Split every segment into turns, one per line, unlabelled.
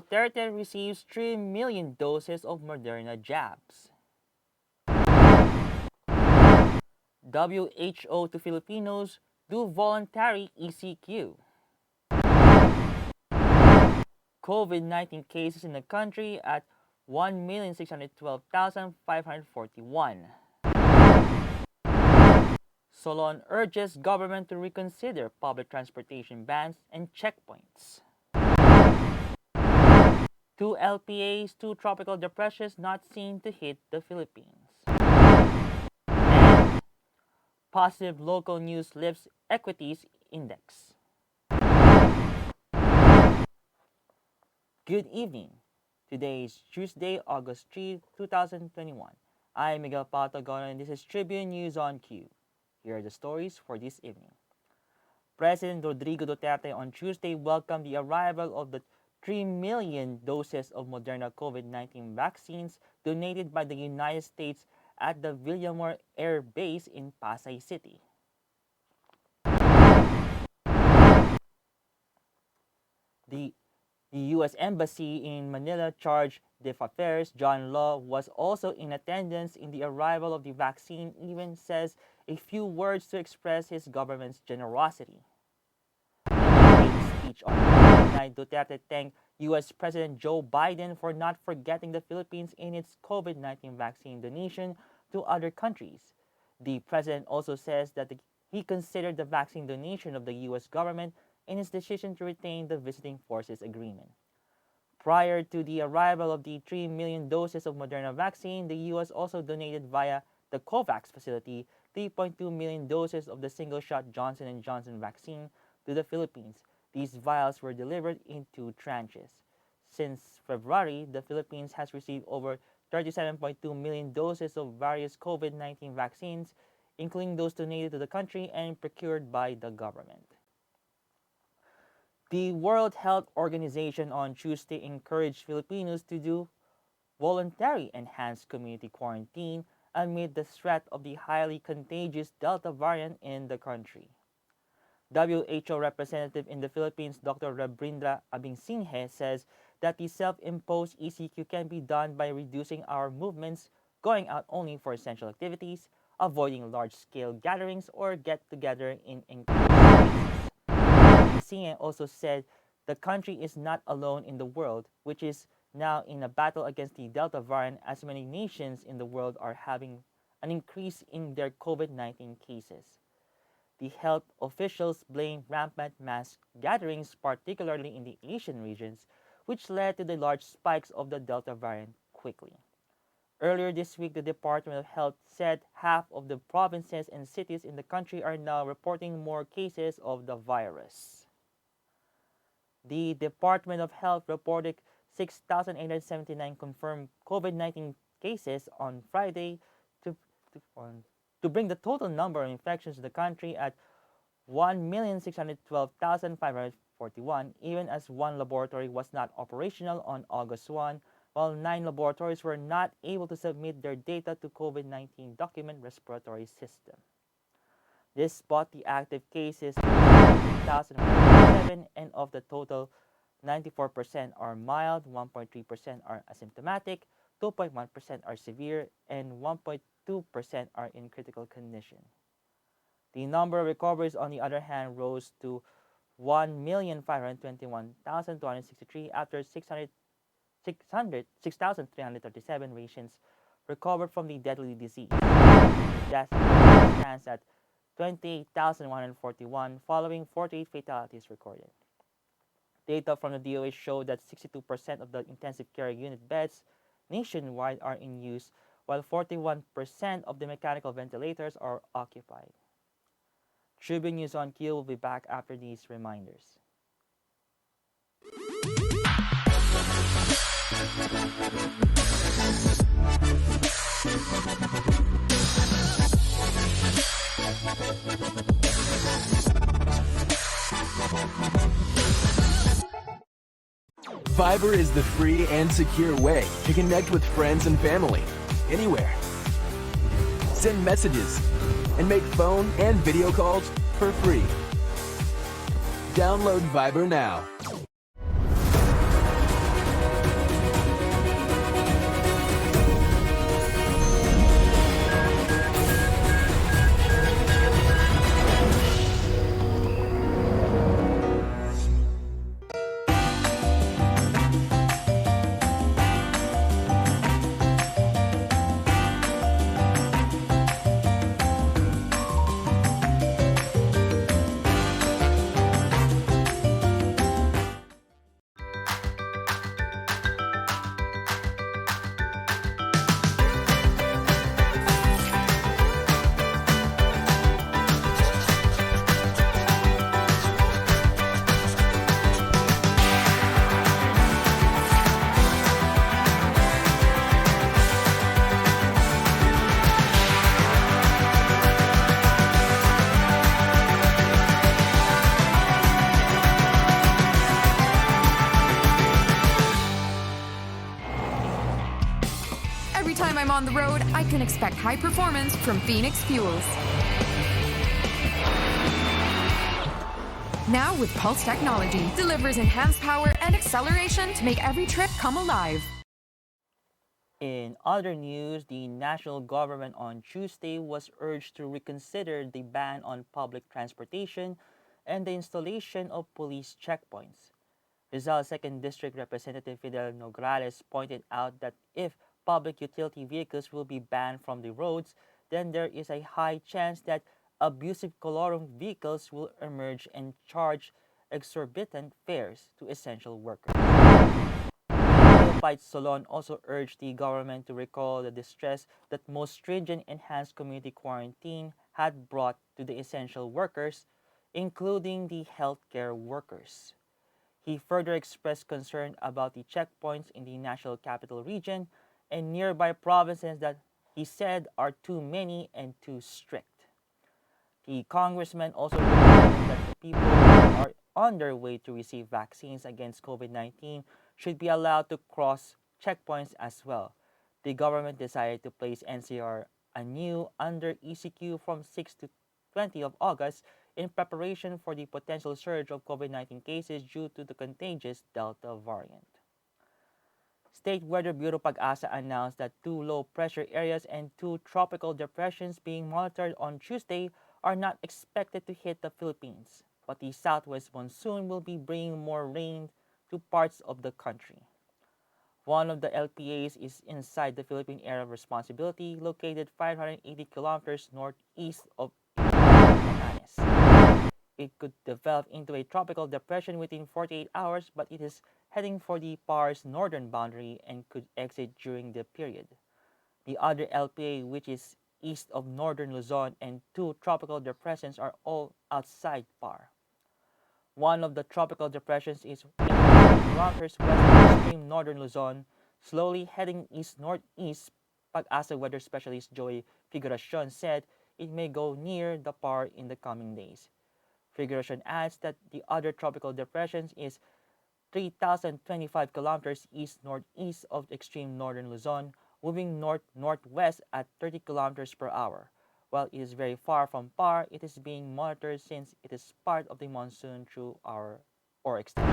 Duterte receives 3 million doses of Moderna jabs. WHO to Filipinos do voluntary ECQ. COVID-19 cases in the country at 1,612,541. Solon urges government to reconsider public transportation bans and checkpoints. 2 LPAs, 2 tropical depressions not seen to hit the Philippines. And positive local news lifts equities index. Good evening. Today is Tuesday, August 3, 2021. I'm Miguel Patagon and this is Tribune News on Q. Here are the stories for this evening. President Rodrigo Duterte on Tuesday welcomed the arrival of the 3 million doses of Moderna COVID-19 vaccines donated by the United States at the Villamor Air Base in Pasay City. The U.S. Embassy in Manila Charge d'Affaires John Law was also in attendance in the arrival of the vaccine, even says a few words to express his government's generosity. In a speech on Monday night, Duterte thanked U.S. President Joe Biden for not forgetting the Philippines in its COVID-19 vaccine donation to other countries. The president also says that he considered the vaccine donation of the U.S. government in his decision to retain the Visiting Forces Agreement. Prior to the arrival of the 3 million doses of Moderna vaccine, the U.S. also donated via the COVAX facility 3.2 million doses of the single-shot Johnson & Johnson vaccine to the Philippines. These vials were delivered in 2 tranches. Since February, the Philippines has received over 37.2 million doses of various COVID-19 vaccines, including those donated to the country and procured by the government. The World Health Organization on Tuesday encouraged Filipinos to do voluntary enhanced community quarantine amid the threat of the highly contagious Delta variant in the country. WHO representative in the Philippines, Dr. Rebrindra Abingsinghe, says that the self-imposed ECQ can be done by reducing our movements, going out only for essential activities, avoiding large-scale gatherings, or get-together in enclosed spaces. Abingsinghe also said the country is not alone in the world, which is now in a battle against the Delta variant, as many nations in the world are having an increase in their COVID-19 cases. The health officials blame rampant mass gatherings, particularly in the Asian regions, which led to the large spikes of the Delta variant quickly. Earlier this week, the Department of Health said half of the provinces and cities in the country are now reporting more cases of the virus. The Department of Health reported 6,879 confirmed COVID-19 cases on Friday to bring the total number of infections in the country at 1,612,541, even as 1 laboratory was not operational on August 1, while 9 laboratories were not able to submit their data to COVID-19 document respiratory system. This brought the active cases to 3,107, and of the total, 94% are mild, 1.3% are asymptomatic, 2.1% are severe, and 1.2% are in critical condition. The number of recoveries, on the other hand, rose to 1,521,263 after 6,337 patients recovered from the deadly disease. The death toll stands at 28,141 following 48 fatalities recorded. Data from the DOH showed that 62% of the intensive care unit beds nationwide are in use, while 41% of the mechanical ventilators are occupied. Tribune News on Q will be back after these reminders.
Viber is the free and secure way to connect with friends and family, anywhere. Send messages and make phone and video calls for free. Download Viber now.
time I'm on the road, I can expect high performance from Phoenix Fuels. Now with Pulse technology, delivers enhanced power and acceleration to make every trip come alive.
In other news, the national government on Tuesday was urged to reconsider the ban on public transportation and the installation of police checkpoints. Rizal's 2nd District Representative Fidel Nograles pointed out that if public utility vehicles will be banned from the roads, then there is a high chance that abusive colorum vehicles will emerge and charge exorbitant fares to essential workers. Neophyte Solon also urged the government to recall the distress that most stringent enhanced community quarantine had brought to the essential workers, including the healthcare workers. He further expressed concern about the checkpoints in the National Capital Region and nearby provinces that he said are too many and too strict. The congressman also recommended that the people who are on their way to receive vaccines against COVID-19 should be allowed to cross checkpoints as well. The government decided to place NCR anew under ECQ from 6 to 20 of August in preparation for the potential surge of COVID-19 cases due to the contagious Delta variant. State Weather Bureau Pag-asa announced that 2 low-pressure areas and 2 tropical depressions being monitored on Tuesday are not expected to hit the Philippines, but the southwest monsoon will be bringing more rain to parts of the country. One of the LPAs is inside the Philippine Area of Responsibility, located 580 kilometers northeast of Batanes. It could develop into a tropical depression within 48 hours, but it is heading for the PAR's northern boundary and could exit during the period. The other LPA, which is east of northern Luzon, and 2 tropical depressions are all outside PAR. One of the tropical depressions is 800 kilometers west of extreme northern Luzon, slowly heading east-northeast. Pag-asa weather specialist Joey Figuracion said it may go near the PAR in the coming days. Figuracion adds that the other tropical depressions is 3,025 kilometers east-northeast of extreme northern Luzon, moving north-northwest at 30 kilometers per hour. While it is very far from PAR, it is being monitored since it is part of the monsoon through our extent.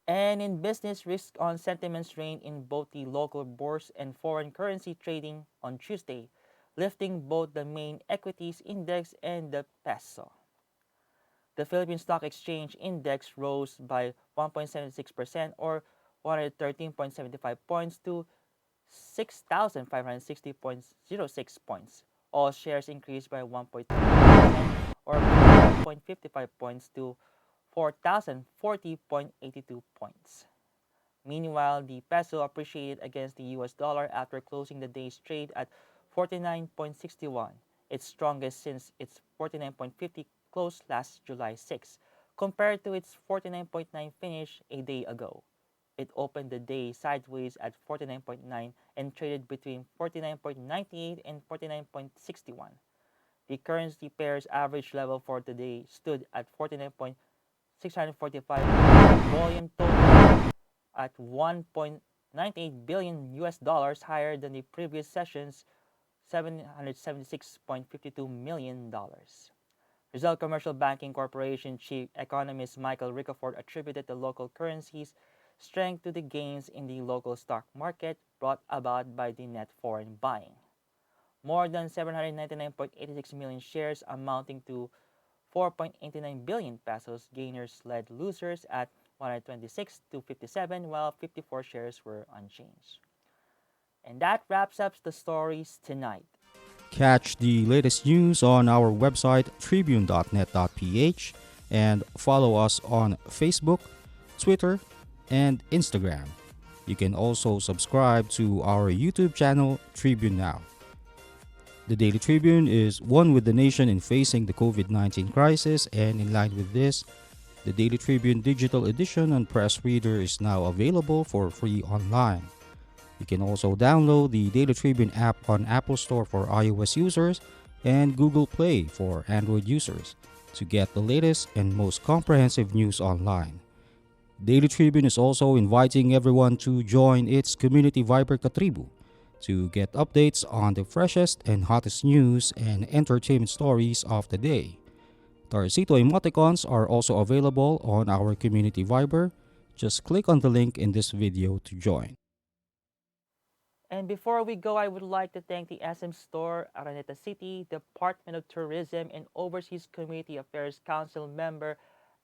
And in business, risk on sentiments reigned in both the local bourse and foreign currency trading on Tuesday, lifting both the main equities index and the peso. The Philippine Stock Exchange Index rose by 1.76% or 113.75 points to 6,560.06 points. All shares increased by 1.3% or 5.55 points to 4,040.82 points. Meanwhile, the peso appreciated against the US dollar after closing the day's trade at 49.61, its strongest since its 49.50 close last July 6, compared to its 49.9 finish a day ago. It opened the day sideways at 49.9 and traded between 49.98 and 49.61. The currency pair's average level for today stood at 49.645, volume total at 1.98 billion US dollars, higher than the previous session's $776.52 million. Rizal Commercial Banking Corporation Chief Economist Michael Ricafort attributed the local currency's strength to the gains in the local stock market brought about by the net foreign buying. More than 799.86 million shares amounting to 4.89 billion pesos, gainers led losers at 126 to 57, while 54 shares were unchanged. And that wraps up the stories tonight.
Catch the latest news on our website tribune.net.ph and follow us on Facebook, Twitter, and Instagram. You can also subscribe to our YouTube channel, Tribune Now. The Daily Tribune is one with the nation in facing the COVID-19 crisis, and in line with this, the Daily Tribune digital edition and press reader is now available for free online. You can also download the Daily Tribune app on Apple Store for iOS users and Google Play for Android users to get the latest and most comprehensive news online. Daily Tribune is also inviting everyone to join its Community Viber Katribu to get updates on the freshest and hottest news and entertainment stories of the day. Tarcito emoticons are also available on our Community Viber. Just click on the link in this video to join.
And before we go, I would like to thank the SM Store, Araneta City, Department of Tourism and Overseas Community Affairs Council member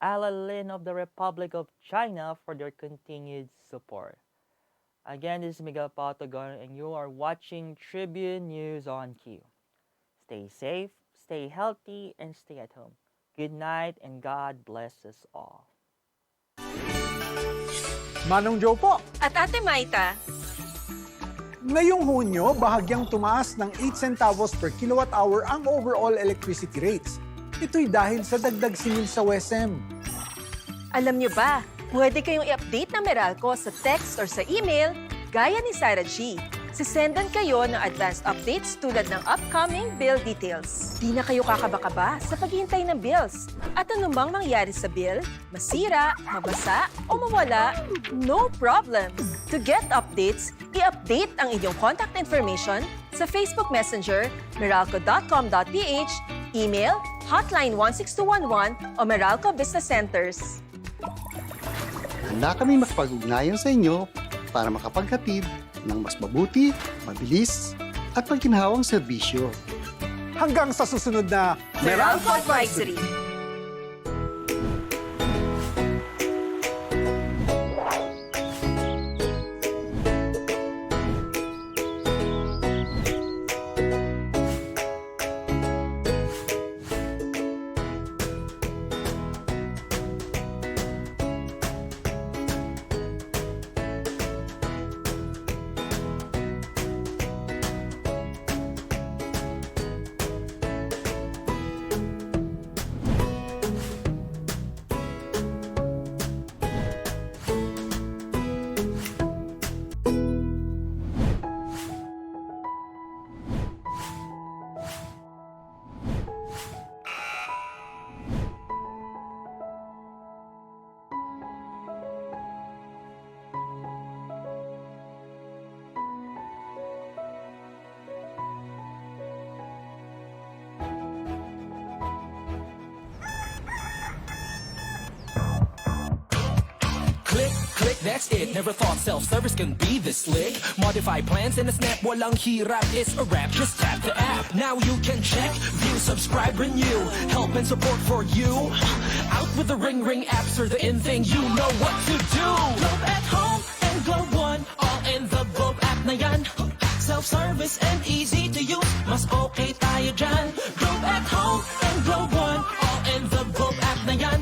Ala Lin of the Republic of China for their continued support. Again, this is Miguel Patagon and you are watching Tribune News on Q. Stay safe, stay healthy, and stay at home. Good night and God bless us all.
Manong Joe po,
At Ate Maita,
ngayong Hunyo, bahagyang tumaas ng 8 centavos per kilowatt hour ang overall electricity rates. Ito'y dahil sa dagdag singil sa WESM.
alam niyo ba, pwede kayong i-update ng Meralco sa text or sa email gaya ni Sarah G. Sisendan kayo ng advanced updates tulad ng upcoming bill details. Di na kayo kakaba-kaba sa paghihintay ng bills. At anumang mangyari sa bill, masira, mabasa, o mawala, no problem. To get updates, i-update ang inyong contact information sa Facebook Messenger, meralco.com.ph, email, hotline 16211 o Meralco Business Centers.
Handa kami makipag-ugnayan sa inyo para makapaghatid ng mas mabuti, mabilis, at pagkinhawang serbisyo.
Hanggang sa susunod na
Meralco Advisory.
Click, that's it. Never thought self-service can be this slick. Modify plans in a snap, walang hirap. It's a wrap, just tap the app. Now you can check, view, subscribe, renew. Help and support for you. Out with the Ring apps are the in thing. You know what to do. Globe at home and Globe One, all in the Globe app na yan. Self-service and easy to use. Mas okay tayo dyan. Globe at home and Globe One, all in the Globe app na yan.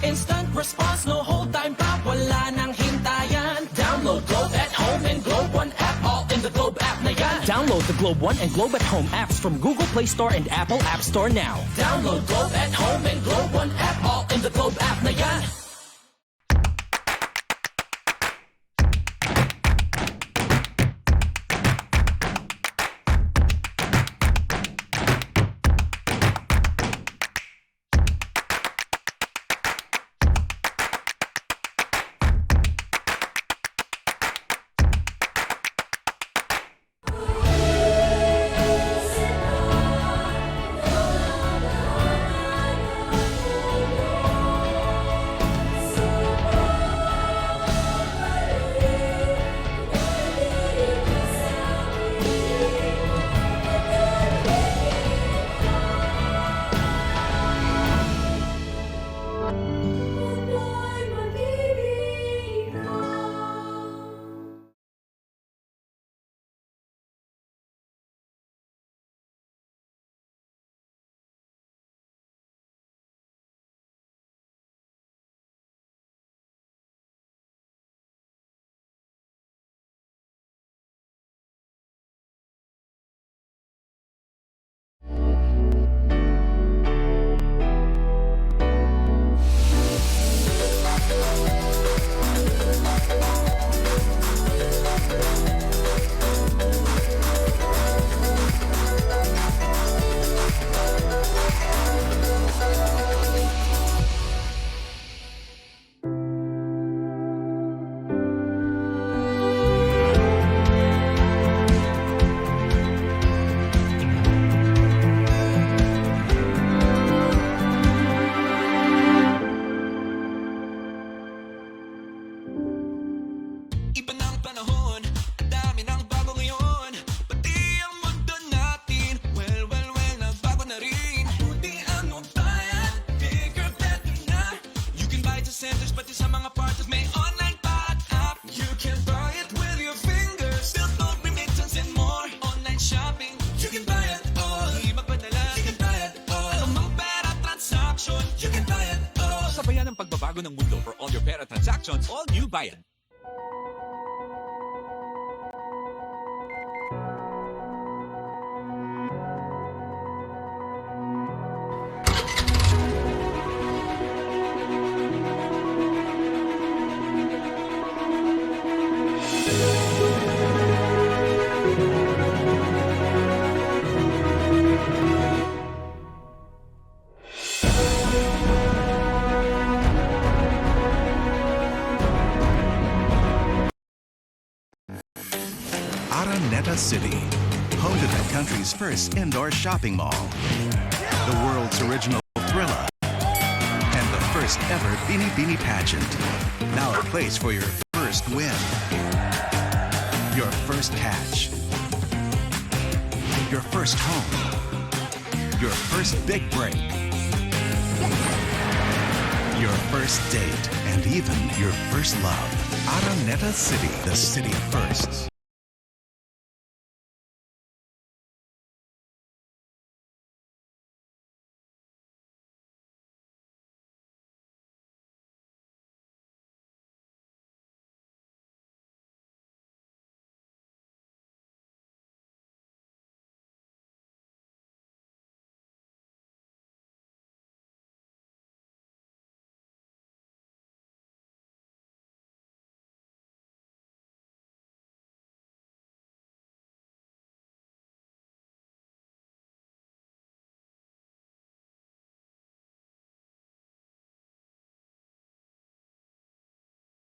Instant response, no hold time pa, wala nang hintayan. Download Globe at Home and Globe One app, all in the Globe app na yan. Download the Globe One and Globe at Home apps from Google Play Store and Apple App Store now. Download Globe at Home and Globe One app, all in the Globe app na yan.
Bago ng mundo for all your pera transactions, all new Bayad.
Araneta City, home to the country's first indoor shopping mall, the world's original Thrilla, and the first ever Bini Bini pageant. Now a place for your first win, your first catch, your first home, your first big break, your first date, and even your first love. Araneta City, the city of firsts.